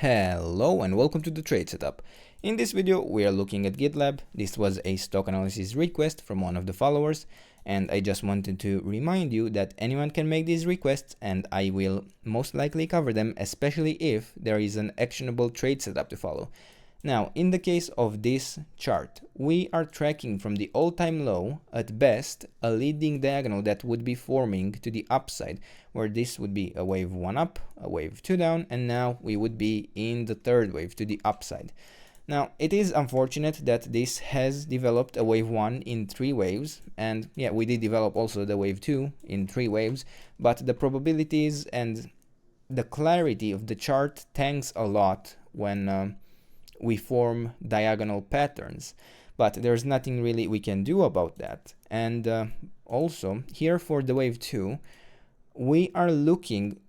Hello and welcome to the trade setup. In this video we are looking at GitLab. This was a stock analysis request from one of the followers, and I just wanted to remind you that anyone can make these requests and I will most likely cover them, especially if there is an actionable trade setup to follow. Now, in the case of this chart, we are tracking from the all-time low, at best, a leading diagonal that would be forming to the upside, where this would be a wave 1 up, a wave 2 down, and now we would be in the third wave to the upside. Now, it is unfortunate that this has developed a wave 1 in 3 waves, and yeah, we did develop also the wave 2 in 3 waves, but the probabilities and the clarity of the chart tanks a lot when we form diagonal patterns, but there's nothing really we can do about that. And also here for the wave 2, we are looking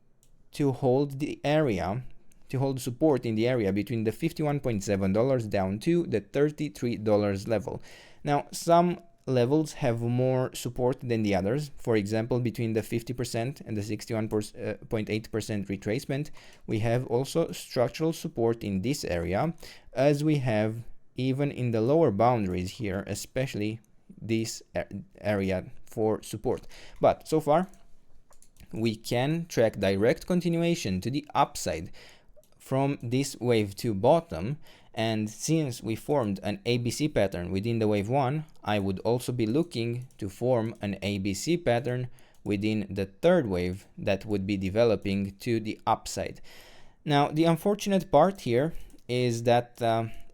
to hold the area, to hold support in the area between the $51.7 down to the $33 level. Now, some levels have more support than the others. For example, between the 50% and the 61.8% retracement, we have also structural support in this area, as we have even in the lower boundaries here, especially this area for support. But so far, we can track direct continuation to the upside from this wave 2 bottom, and since we formed an ABC pattern within the wave 1, I would also be looking to form an ABC pattern within the third wave that would be developing to the upside. Now, the unfortunate part here is that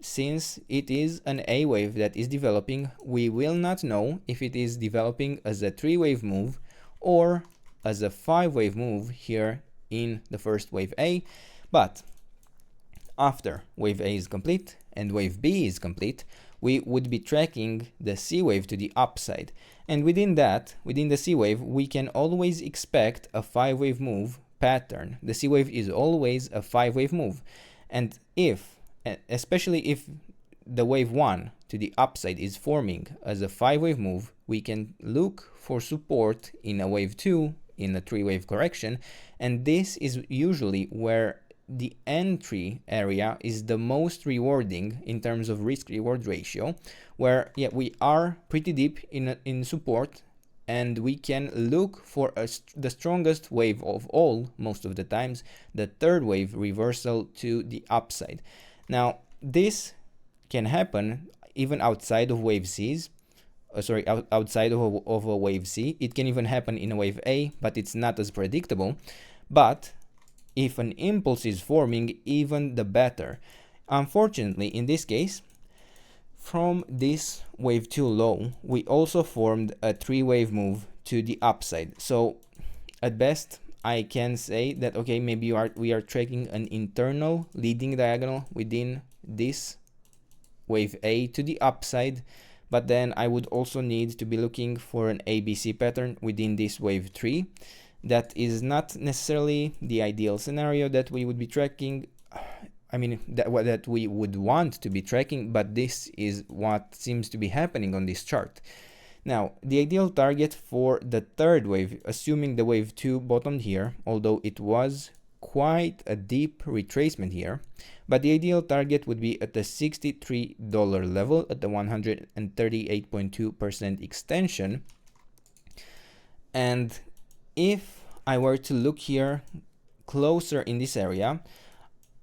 since it is an A wave that is developing, we will not know if it is developing as a 3-wave move or as a 5-wave move here in the first wave A. But after wave A is complete and wave B is complete, we would be tracking the C wave to the upside. And within that, within the C wave, we can always expect a 5-wave move pattern. The C wave is always a 5-wave move. And especially if the wave 1 to the upside is forming as a 5-wave move, we can look for support in a wave 2 in a 3-wave correction. And this is usually where the entry area is the most rewarding in terms of risk-reward ratio, where we are pretty deep in support, and we can look for the strongest wave of all, most of the times, the third wave reversal to the upside. Now, this can happen even outside of wave C's, outside of a wave C. It can even happen in a wave A, but it's not as predictable. But if an impulse is forming, even the better. Unfortunately, in this case, from this wave 2 low, we also formed a 3-wave move to the upside. So at best, I can say that, okay, maybe we are tracking an internal leading diagonal within this wave A to the upside, but then I would also need to be looking for an ABC pattern within this wave 3. That is not necessarily the ideal scenario that we would be tracking. I mean, that we would want to be tracking, but this is what seems to be happening on this chart. Now, the ideal target for the third wave, assuming the wave 2 bottomed here, although it was quite a deep retracement here, but the ideal target would be at the $63 level at the 138.2% extension. And if I were to look here closer in this area,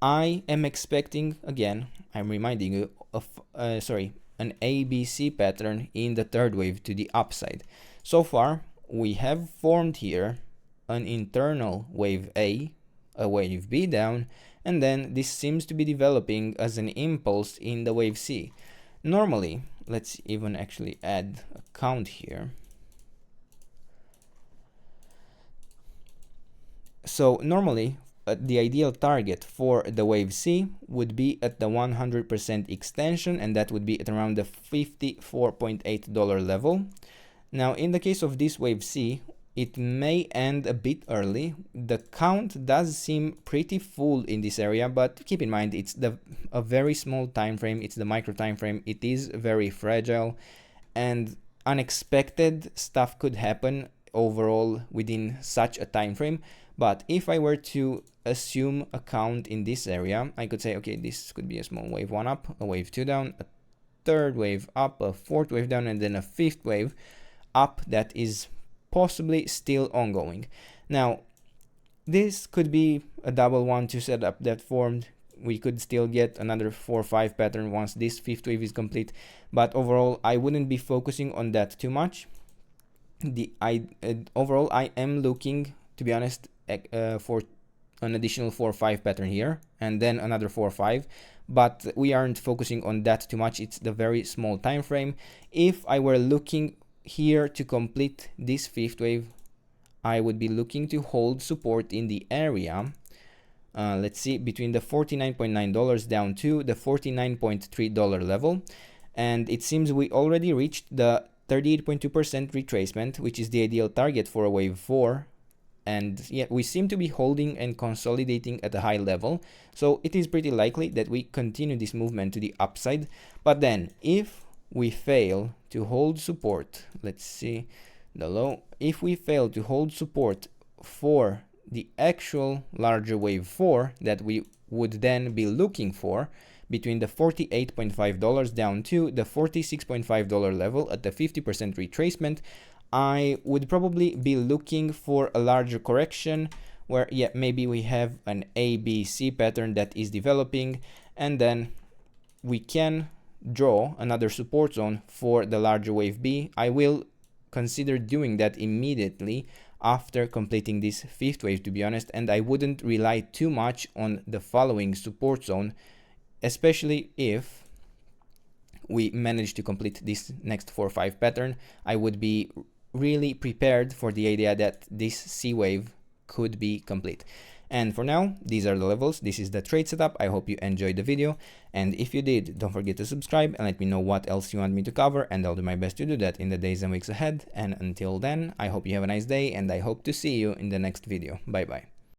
I am expecting, again, I'm reminding you of, an ABC pattern in the third wave to the upside. So far, we have formed here an internal wave A, a wave B down, and then this seems to be developing as an impulse in the wave C. Normally, let's even actually add a count here. So normally, the ideal target for the wave C would be at the 100% extension, and that would be at around the $54.8 level. Now, in the case of this wave C, it may end a bit early. The count does seem pretty full in this area, but keep in mind it's a very small time frame. It's the micro time frame. It is very fragile, and unexpected stuff could happen overall within such a time frame. But if I were to assume a count in this area, I could say, okay, this could be a small wave 1 up, a wave 2 down, a third wave up, a fourth wave down, and then a fifth wave up that is possibly still ongoing. Now, this could be a double 1-2 setup that formed. We could still get another 4-5 pattern once this fifth wave is complete, but overall I wouldn't be focusing on that too much. Overall I am looking, to be honest, for an additional 4-5 pattern here and then another 4-5, but we aren't focusing on that too much. It's the very small time frame. If I were looking here to complete this fifth wave, I would be looking to hold support in the area, let's see, between the $49.9 down to the $49.3 level. And it seems we already reached the 38.2% retracement, which is the ideal target for a wave 4. And yeah, we seem to be holding and consolidating at a high level. So it is pretty likely that we continue this movement to the upside. But then if we fail to hold support, let's see the low, if we fail to hold support for the actual larger wave 4 that we would then be looking for between the $48.5 down to the $46.5 level at the 50% retracement, I would probably be looking for a larger correction where, yeah, maybe we have an ABC pattern that is developing, and then we can draw another support zone for the larger wave B. I will consider doing that immediately after completing this fifth wave, to be honest, and I wouldn't rely too much on the following support zone, especially if we manage to complete this next 4-5 pattern. I would be really prepared for the idea that this C wave could be complete. And for now, these are the levels. This is the trade setup. I hope you enjoyed the video, and if you did, don't forget to subscribe and let me know what else you want me to cover, and I'll do my best to do that in the days and weeks ahead. And until then, I hope you have a nice day, and I hope to see you in the next video. Bye bye.